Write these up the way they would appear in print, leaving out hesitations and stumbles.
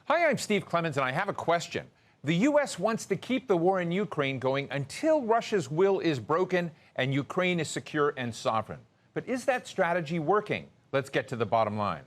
Hi, I'm Steve Clemons, and I have a question. The U.S. wants to keep the war in Ukraine going until Russia's will is broken and Ukraine is secure and sovereign. But is that strategy working? Let's get to the bottom line.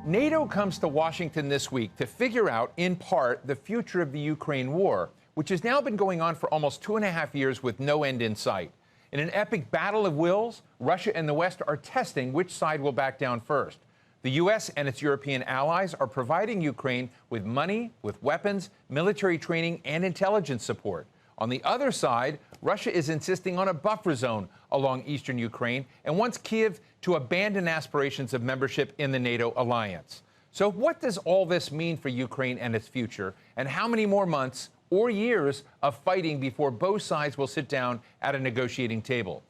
NATO comes to Washington this week to figure out, in part, the future of the Ukraine war, which has now been going on for almost 2.5 years with no end in sight. In an epic battle of wills, Russia and the West are testing which side will back down first. The U.S. and its European allies are providing Ukraine with money, with weapons, military training, and intelligence support. On the other side, Russia is insisting on a buffer zone along eastern Ukraine and wants Kyiv to abandon aspirations of membership in the NATO alliance. So what does all this mean for Ukraine and its future, and how many more months or years of fighting before both sides will sit down at a negotiating table?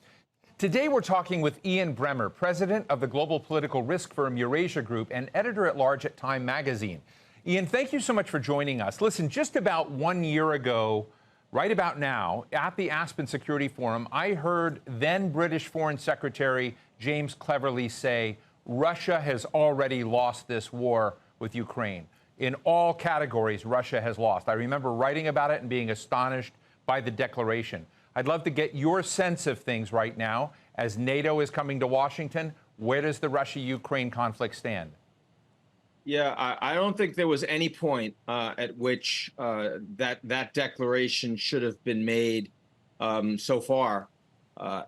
Today, we're talking with Ian Bremmer, president of the global political risk firm Eurasia Group and editor-at-large at Time magazine. Ian, thank you so much for joining us. Listen, just about 1 year ago, right about now, at the Aspen Security Forum, I heard then British Foreign Secretary James Cleverly say, Russia has already lost this war with Ukraine. In all categories, Russia has lost. I remember writing about it and being astonished by the declaration. I'd love to get your sense of things right now. As NATO is coming to Washington, where does the Russia-Ukraine conflict stand? Yeah, I don't think there was any point at which that declaration should have been made so far.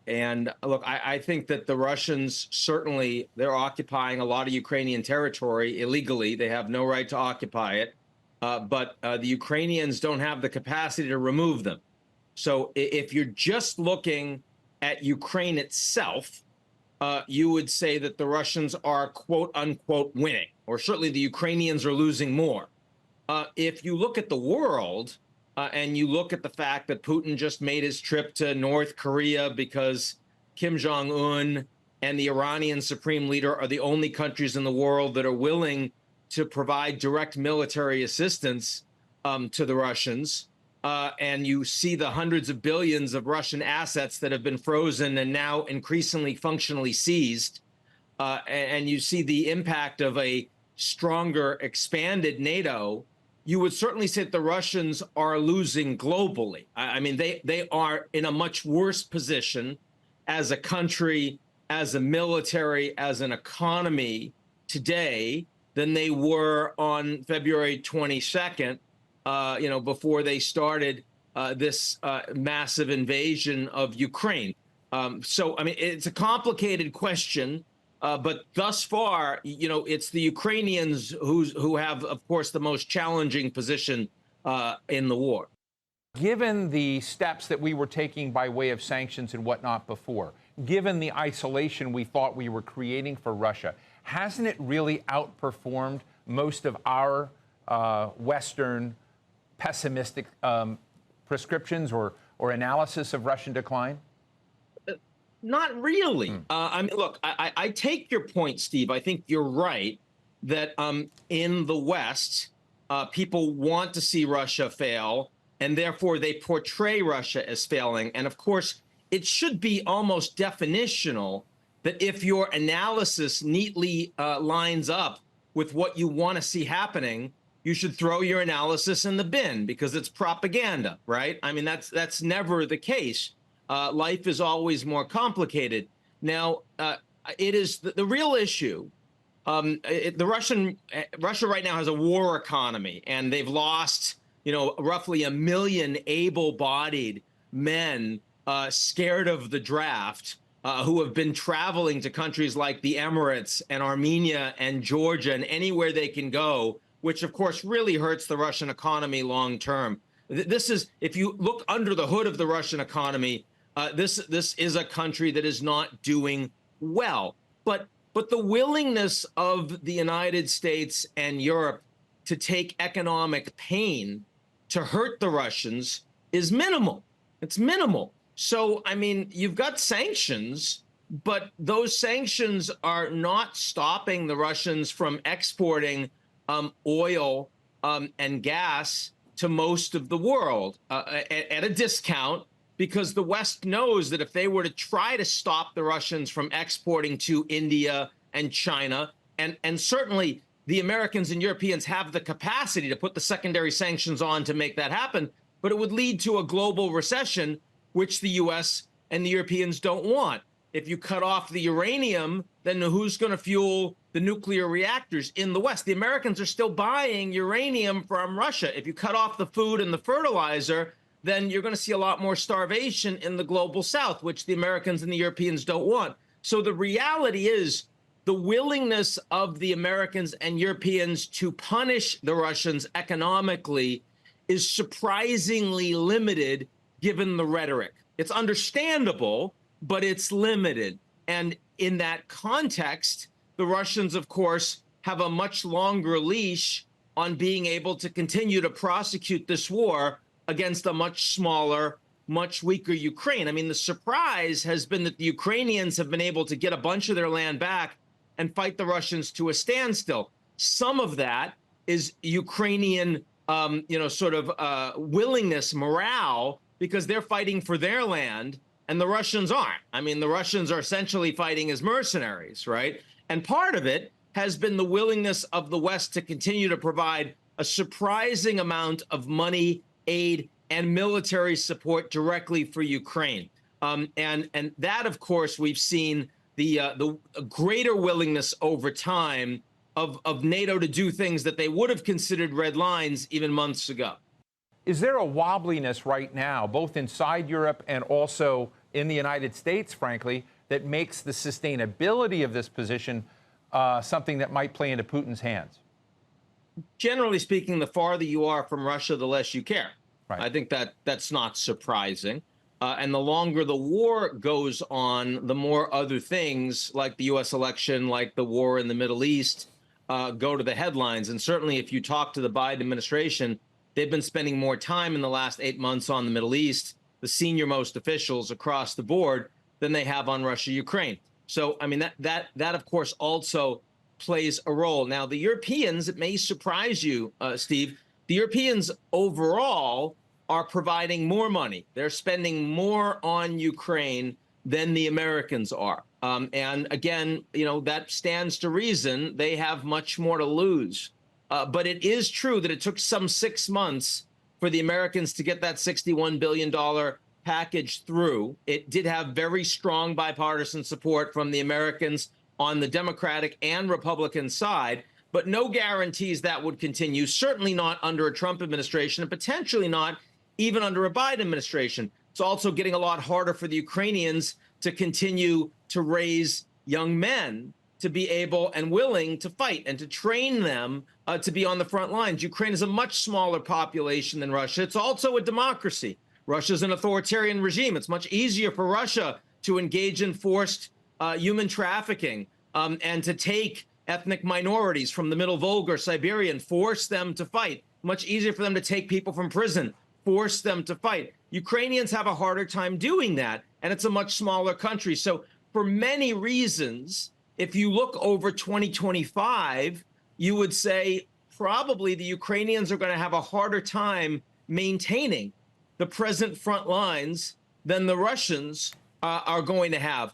And look, I think that the Russians, certainly, they're occupying a lot of Ukrainian territory illegally. They have no right to occupy it. But the Ukrainians don't have the capacity to remove them. So if you're just looking at Ukraine itself, you would say that the Russians are, quote unquote, winning, or certainly the Ukrainians are losing more. If you look at the world, and you look at the fact that Putin just made his trip to North Korea because Kim Jong-un and the Iranian supreme leader are the only countries in the world that are willing to provide direct military assistance to the Russians, and you see the hundreds of billions of Russian assets that have been frozen and now increasingly functionally seized, and you see the impact of a stronger, expanded NATO, you would certainly say that the Russians are losing globally. I mean, they are in a much worse position as a country, as a military, as an economy today than they were on February 22nd, before they started this massive invasion of Ukraine. So, I mean, it's a complicated question. But thus far, it's the Ukrainians who have, of course, the most challenging position in the war. Given the steps that we were taking by way of sanctions and whatnot before, given the isolation we thought we were creating for Russia, hasn't it really outperformed most of our Western pessimistic prescriptions or analysis of Russian decline? Not really. I mean, look, I take your point, Steve. I think you're right that in the West, people want to see Russia fail, and therefore they portray Russia as failing. And of course, it should be almost definitional that if your analysis neatly lines up with what you want to see happening, you should throw your analysis in the bin because it's propaganda, right? I mean, that's never the case. Life is always more complicated. Now, it is the real issue. Russia right now has a war economy, and they've lost, roughly 1 million able-bodied men scared of the draft, who have been traveling to countries like the Emirates and Armenia and Georgia and anywhere they can go, which of course really hurts the Russian economy long term. This is, if you look under the hood of the Russian economy, this is a country that is not doing well. But the willingness of the United States and Europe to take economic pain to hurt the Russians is minimal. It's minimal. So, I mean, you've got sanctions, but those sanctions are not stopping the Russians from exporting oil and gas to most of the world at a discount, because the West knows that if they were to try to stop the Russians from exporting to India and China, and certainly the Americans and Europeans have the capacity to put the secondary sanctions on to make that happen, but it would lead to a global recession, which the U.S. and the Europeans don't want. If you cut off the uranium, then who's going to fuel the nuclear reactors in the West? The Americans are still buying uranium from Russia. If you cut off the food and the fertilizer, then you're going to see a lot more starvation in the global South, which the Americans and the Europeans don't want. So the reality is the willingness of the Americans and Europeans to punish the Russians economically is surprisingly limited given the rhetoric. It's understandable, but it's limited. And in that context, the Russians, of course, have a much longer leash on being able to continue to prosecute this war against a much smaller, much weaker Ukraine. I mean, the surprise has been that the Ukrainians have been able to get a bunch of their land back and fight the Russians to a standstill. Some of that is Ukrainian, willingness, morale, because they're fighting for their land and the Russians aren't. I mean, the Russians are essentially fighting as mercenaries, right? And part of it has been the willingness of the West to continue to provide a surprising amount of money, aid, and military support directly for Ukraine. And that, of course, we've seen the greater willingness over time of NATO to do things that they would have considered red lines even months ago. Is there a wobbliness right now, both inside Europe and also in the United States, frankly, that makes the sustainability of this position something that might play into Putin's hands? Generally speaking, the farther you are from Russia, the less you care. Right. I think that's not surprising. And the longer the war goes on, the more other things like the U.S. election, like the war in the Middle East, go to the headlines. And certainly if you talk to the Biden administration, they've been spending more time in the last 8 months on the Middle East, the senior-most officials across the board, than they have on Russia, Ukraine. So, I mean, that of course, also plays a role. Now, the Europeans, it may surprise you, Steve, the Europeans overall are providing more money. They're spending more on Ukraine than the Americans are. And again, that stands to reason. They have much more to lose. But it is true that it took some 6 months for the Americans to get that $61 billion package through. It did have very strong bipartisan support from the Americans on the Democratic and Republican side, but no guarantees that would continue, certainly not under a Trump administration, and potentially not even under a Biden administration. It's also getting a lot harder for the Ukrainians to continue to raise young men to be able and willing to fight and to train them to be on the front lines. Ukraine is a much smaller population than Russia. It's also a democracy. Russia's an authoritarian regime. It's much easier for Russia to engage in forced human trafficking and to take ethnic minorities from the Middle Volga or Siberia and force them to fight. Much easier for them to take people from prison, force them to fight. Ukrainians have a harder time doing that, and it's a much smaller country. So for many reasons, if you look over 2025, you would say probably the Ukrainians are going to have a harder time maintaining the present front lines than the Russians are going to have.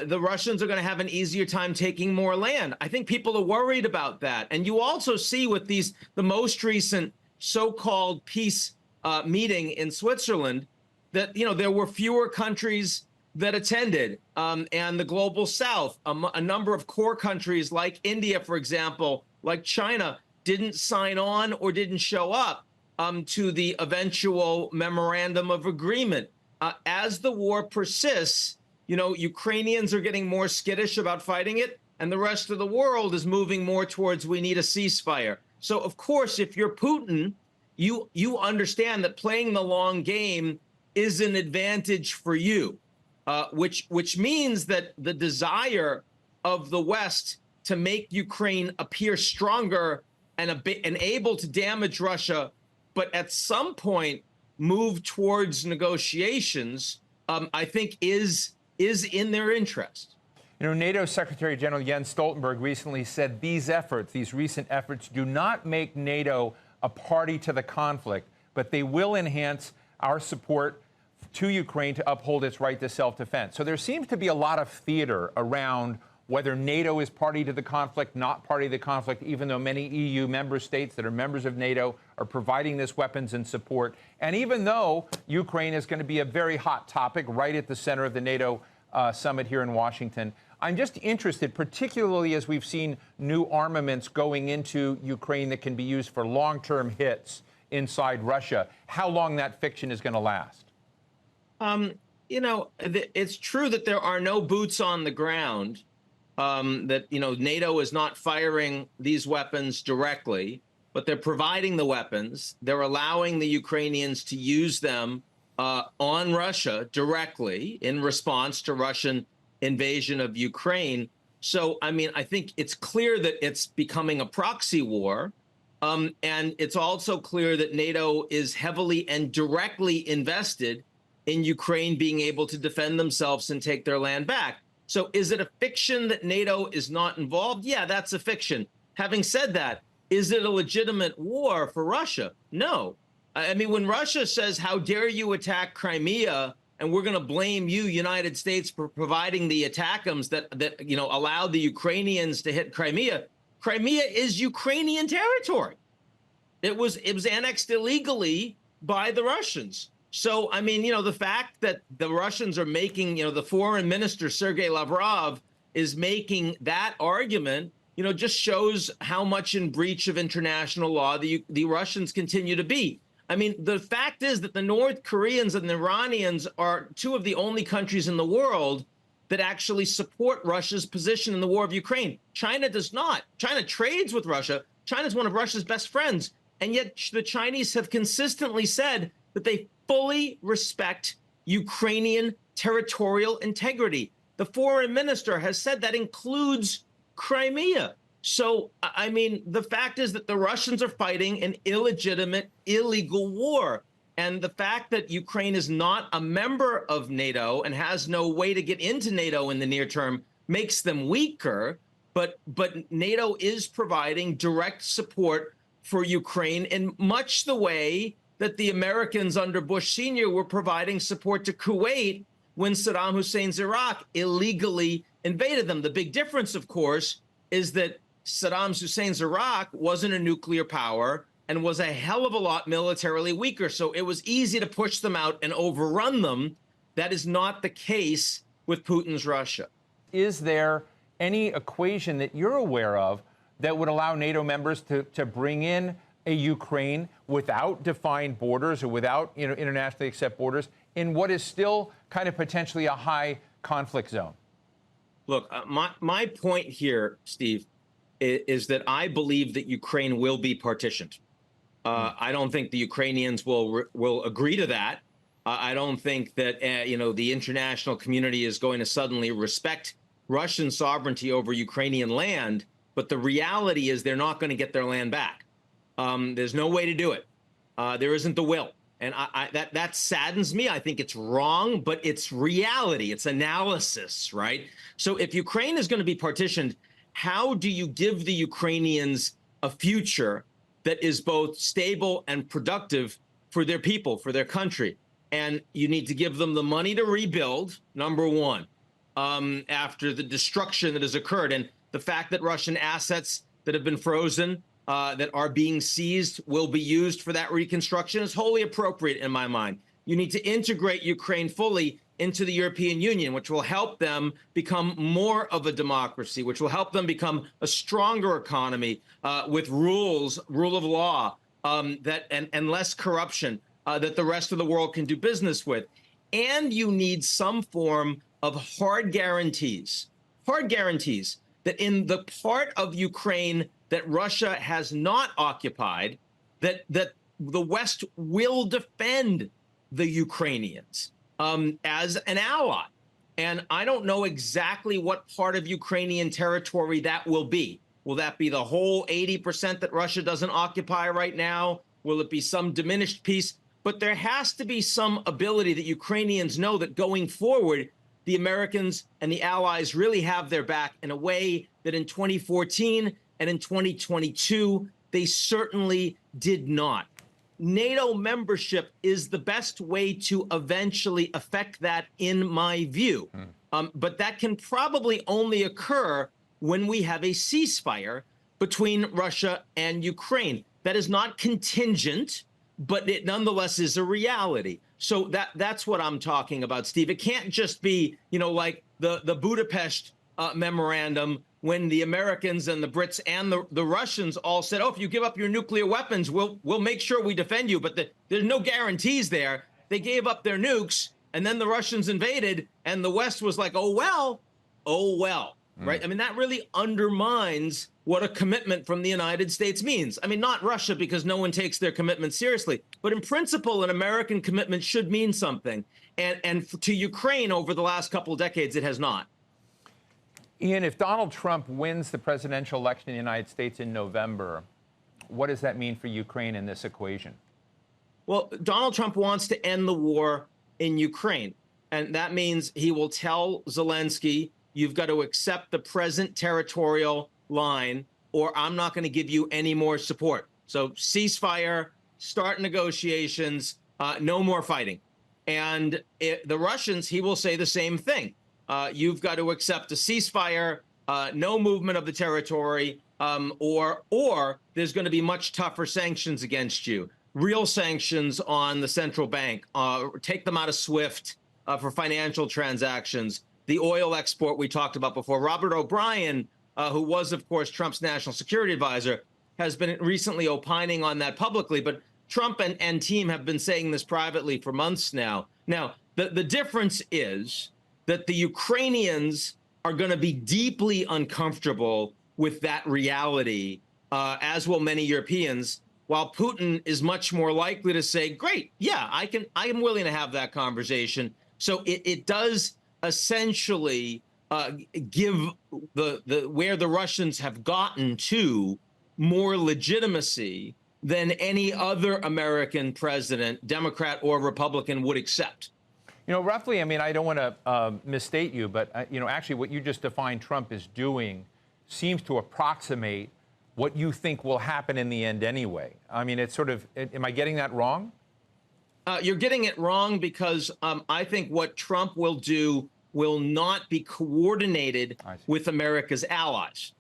The Russians are going to have an easier time taking more land. I think people are worried about that. And you also see with the most recent so-called peace meeting in Switzerland that, there were fewer countries that attended, and the global South, a number of core countries like India, for example, like China, didn't sign on or didn't show up to the eventual memorandum of agreement. As the war persists, Ukrainians are getting more skittish about fighting it, and the rest of the world is moving more towards we need a ceasefire. So, of course, if you're Putin, you understand that playing the long game is an advantage for you. Which means that the desire of the West to make Ukraine appear stronger and able to damage Russia, but at some point move towards negotiations, I think is in their interest. NATO Secretary General Jens Stoltenberg recently said these recent efforts, do not make NATO a party to the conflict, but they will enhance our support to Ukraine to uphold its right to self-defense. So there seems to be a lot of theater around whether NATO is party to the conflict, not party to the conflict, even though many EU member states that are members of NATO are providing this weapons and support. And even though Ukraine is going to be a very hot topic right at the center of the NATO summit here in Washington, I'm just interested, particularly as we've seen new armaments going into Ukraine that can be used for long-term hits inside Russia, how long that fiction is going to last. You know, it's true that there are no boots on the ground, that, you know, NATO is not firing these weapons directly, but they're providing the weapons. They're allowing the Ukrainians to use them on Russia directly in response to Russian invasion of Ukraine. So, I mean, I think it's clear that it's becoming a proxy war. And it's also clear that NATO is heavily and directly invested in Ukraine being able to defend themselves and take their land back. So is it a fiction that NATO is not involved? Yeah, that's a fiction. Having said that, is it a legitimate war for Russia? No. I mean, when Russia says, how dare you attack Crimea, and we're going to blame you, United States, for providing the ATACMS that you know, allowed the Ukrainians to hit Crimea. Crimea is Ukrainian territory. It was annexed illegally by the Russians. So, I mean, you know, the fact that the Russians are making, you know, the foreign minister, Sergei Lavrov, is making that argument, you know, just shows how much in breach of international law the Russians continue to be. I mean, the fact is that the North Koreans and the Iranians are two of the only countries in the world that actually support Russia's position in the war of Ukraine. China does not. China trades with Russia. China is one of Russia's best friends. And yet the Chinese have consistently said that they fully respect Ukrainian territorial integrity. The foreign minister has said that includes Crimea. So, I mean, the fact is that the Russians are fighting an illegitimate, illegal war. And the fact that Ukraine is not a member of NATO and has no way to get into NATO in the near term makes them weaker. But NATO is providing direct support for Ukraine in much the way that the Americans under Bush Sr. were providing support to Kuwait when Saddam Hussein's Iraq illegally invaded them. The big difference, of course, is that Saddam Hussein's Iraq wasn't a nuclear power and was a hell of a lot militarily weaker. So it was easy to push them out and overrun them. That is not the case with Putin's Russia. Is there any equation that you're aware of that would allow NATO members to bring in a Ukraine without defined borders or without, you know, internationally accepted borders in what is still kind of potentially a high conflict zone? Look, my point here, Steve, is that I believe that Ukraine will be partitioned. I don't think the Ukrainians will agree to that. I don't think that you know, the international community is going to suddenly respect Russian sovereignty over Ukrainian land. But the reality is they're not going to get their land back. There's no way to do it. There isn't the will. And that saddens me. I think it's wrong, but it's reality. It's analysis, right? So if Ukraine is going to be partitioned, how do you give the Ukrainians a future that is both stable and productive for their people, for their country? And you need to give them the money to rebuild, number one, after the destruction that has occurred. And the fact that Russian assets that have been frozen, that are being seized, will be used for that reconstruction is wholly appropriate in my mind. You need to integrate Ukraine fully into the European Union, which will help them become more of a democracy, which will help them become a stronger economy with rule of law, and less corruption that the rest of the world can do business with. And you need some form of hard guarantees that in the part of Ukraine that Russia has not occupied, that the West will defend the Ukrainians as an ally. And I don't know exactly what part of Ukrainian territory that will be. Will that be the whole 80% that Russia doesn't occupy right now? Will it be some diminished piece? But there has to be some ability that Ukrainians know that going forward, the Americans and the allies really have their back in a way that in 2014 and in 2022, they certainly did not. NATO membership is the best way to eventually affect that, in my view. But that can probably only occur when we have a ceasefire between Russia and Ukraine. That is not contingent, but it nonetheless is a reality. So that's what I'm talking about, Steve. It can't just be, like the Budapest memorandum, when the Americans and the Brits and the Russians all said, oh, if you give up your nuclear weapons, we'll make sure we defend you. But there's no guarantees there. They gave up their nukes, and then the Russians invaded, and the West was like, oh, well, right? I mean, that really undermines what a commitment from the United States means. I mean, not Russia, because no one takes their commitment seriously. But in principle, an American commitment should mean something. And to Ukraine over the last couple of decades, it has not. Ian, if Donald Trump wins the presidential election in the United States in November, what does that mean for Ukraine in this equation? Well, Donald Trump wants to end the war in Ukraine. And that means he will tell Zelensky, you've got to accept the present territorial line, or I'm not going to give you any more support. So ceasefire, start negotiations, no more fighting. And the Russians, he will say the same thing. You've got to accept a ceasefire, no movement of the territory, or there's going to be much tougher sanctions against you. Real sanctions on the central bank, take them out of SWIFT for financial transactions. The oil export we talked about before. Robert O'Brien, who was, of course, Trump's national security advisor, has been recently opining on that publicly. But Trump and team have been saying this privately for months now. Now, the difference is that the Ukrainians are going to be deeply uncomfortable with that reality, as will many Europeans, while Putin is much more likely to say, great, yeah, I am willing to have that conversation. So it does essentially give where the Russians have gotten to more legitimacy than any other American president, Democrat or Republican, would accept. Roughly, I mean, I don't want to misstate you, but, actually what you just defined Trump is doing seems to approximate what you think will happen in the end anyway. I mean, it's sort of, am I getting that wrong? You're getting it wrong because I think what Trump will do will not be coordinated with America's allies.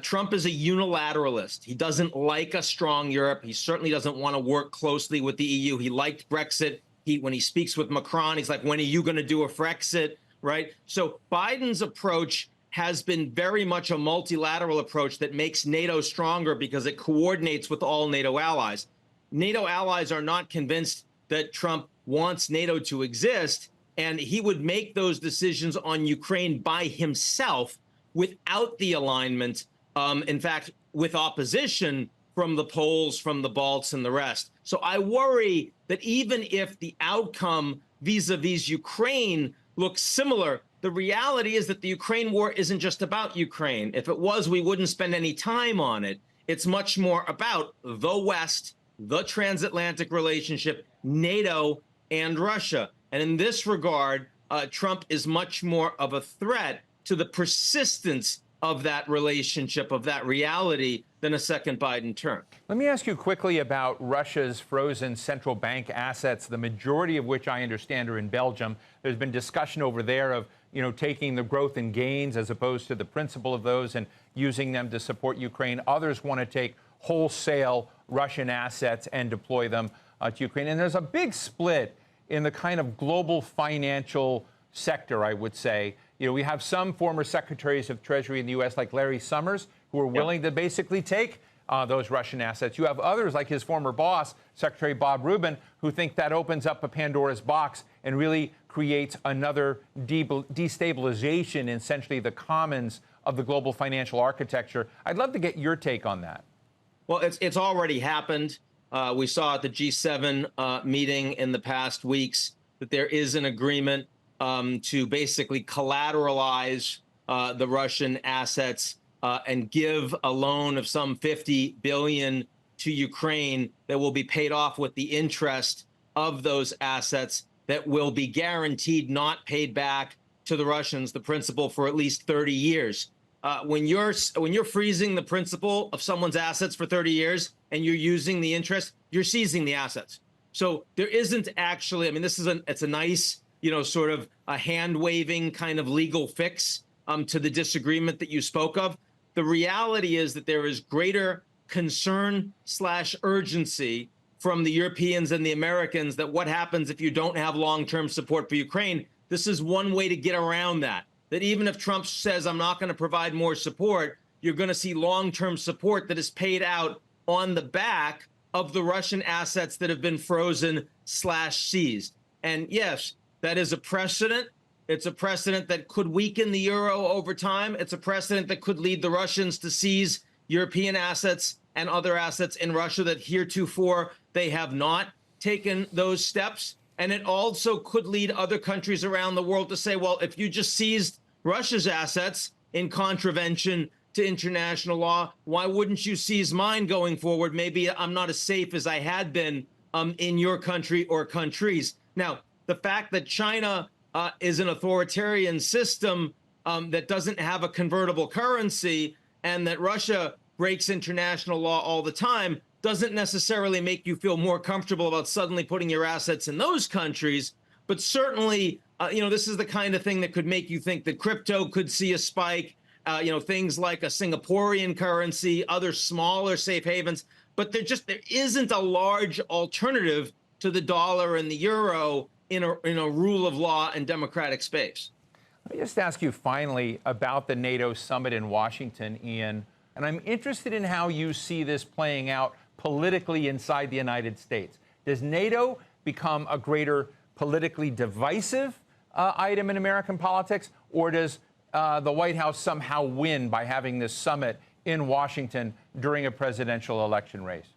Trump is a unilateralist. He doesn't like a strong Europe. He certainly doesn't want to work closely with the EU. He liked Brexit. When he speaks with Macron, he's like, when are you going to do a Frexit, right? So Biden's approach has been very much a multilateral approach that makes NATO stronger because it coordinates with all NATO allies. NATO allies are not convinced that Trump wants NATO to exist, and he would make those decisions on Ukraine by himself without the alignment, in fact, with opposition from the Poles, from the Balts, and the rest. So I worry that even if the outcome vis-a-vis Ukraine looks similar, the reality is that the Ukraine war isn't just about Ukraine. If it was, we wouldn't spend any time on it. It's much more about the West, the transatlantic relationship, NATO, and Russia. And in this regard, Trump is much more of a threat to the persistence of that relationship, of that reality, than a second Biden term. Let me ask you quickly about Russia's frozen central bank assets, the majority of which I understand are in Belgium. There's been discussion over there of, taking the growth and gains as opposed to the principle of those and using them to support Ukraine. Others want to take wholesale Russian assets and deploy them to Ukraine. And there's a big split in the kind of global financial sector, I would say. We have some former secretaries of Treasury in the U.S., like Larry Summers, who are willing to basically take those Russian assets. You have others, like his former boss, Secretary Bob Rubin, who think that opens up a Pandora's box and really creates another destabilization in essentially the commons of the global financial architecture. I'd love to get your take on that. Well, it's already happened. We saw at the G7 meeting in the past weeks that there is an agreement to basically collateralize the Russian assets and give a loan of some $50 billion to Ukraine that will be paid off with the interest of those assets that will be guaranteed not paid back to the Russians, the principal, for at least 30 years. When you're freezing the principal of someone's assets for 30 years and you're using the interest, you're seizing the assets. So there isn't actually, I mean, it's a nice, sort of a hand-waving kind of legal fix to the disagreement that you spoke of. The reality is that there is greater concern/urgency from the Europeans and the Americans that what happens if you don't have long-term support for Ukraine. This is one way to get around that even if Trump says, I'm not going to provide more support, you're going to see long-term support that is paid out on the back of the Russian assets that have been frozen/seized. And yes, that is a precedent. It's a precedent that could weaken the euro over time. It's a precedent that could lead the Russians to seize European assets and other assets in Russia that heretofore they have not taken those steps. And it also could lead other countries around the world to say, well, if you just seized Russia's assets in contravention to international law, why wouldn't you seize mine going forward? Maybe I'm not as safe as I had been in your country or countries. Now, the fact that China is an authoritarian system that doesn't have a convertible currency and that Russia breaks international law all the time doesn't necessarily make you feel more comfortable about suddenly putting your assets in those countries. But certainly, this is the kind of thing that could make you think that crypto could see a spike, things like a Singaporean currency, other smaller safe havens. But there isn't a large alternative to the dollar and the euro in a rule of law and democratic space. Let me just ask you finally about the NATO summit in Washington, Ian. And I'm interested in how you see this playing out politically inside the United States. Does NATO become a greater politically divisive item in American politics, or does the White House somehow win by having this summit in Washington during a presidential election race?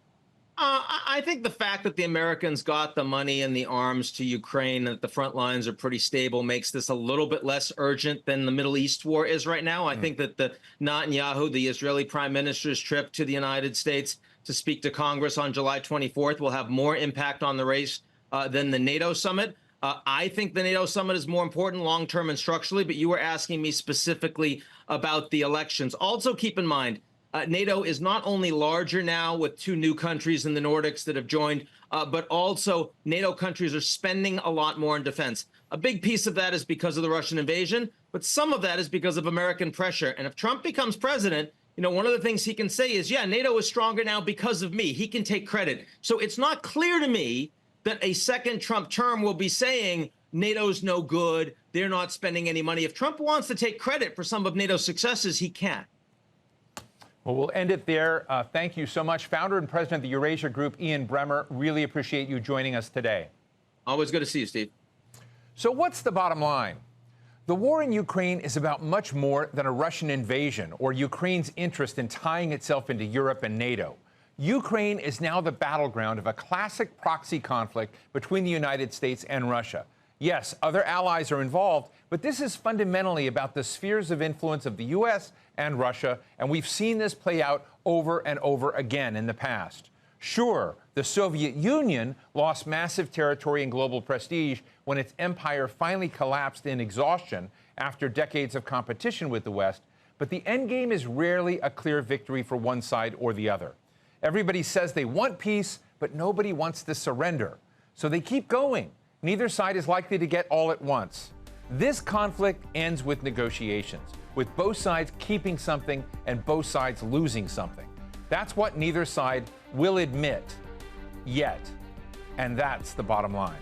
I think the fact that the Americans got the money and the arms to Ukraine and that the front lines are pretty stable makes this a little bit less urgent than the Middle East war is right now. I think that the Netanyahu, the Israeli prime minister's trip to the United States to speak to Congress on July 24th will have more impact on the race than the NATO summit. I think the NATO summit is more important long-term and structurally, but you were asking me specifically about the elections. Also keep in mind, NATO is not only larger now with 2 new countries in the Nordics that have joined, but also NATO countries are spending a lot more in defense. A big piece of that is because of the Russian invasion, but some of that is because of American pressure. And if Trump becomes president, one of the things he can say is, yeah, NATO is stronger now because of me. He can take credit. So it's not clear to me that a second Trump term will be saying NATO's no good, they're not spending any money. If Trump wants to take credit for some of NATO's successes, he can. Well, we'll end it there. Thank you so much. Founder and president of the Eurasia Group, Ian Bremmer, really appreciate you joining us today. Always good to see you, Steve. So what's the bottom line? The war in Ukraine is about much more than a Russian invasion or Ukraine's interest in tying itself into Europe and NATO. Ukraine is now the battleground of a classic proxy conflict between the United States and Russia. Yes, other allies are involved, but this is fundamentally about the spheres of influence of the U.S. and Russia, and we've seen this play out over and over again in the past. Sure, the Soviet Union lost massive territory and global prestige when its empire finally collapsed in exhaustion after decades of competition with the West, but the endgame is rarely a clear victory for one side or the other. Everybody says they want peace, but nobody wants to surrender. So they keep going. Neither side is likely to get all at once. This conflict ends with negotiations, with both sides keeping something and both sides losing something. That's what neither side will admit yet. And that's the bottom line.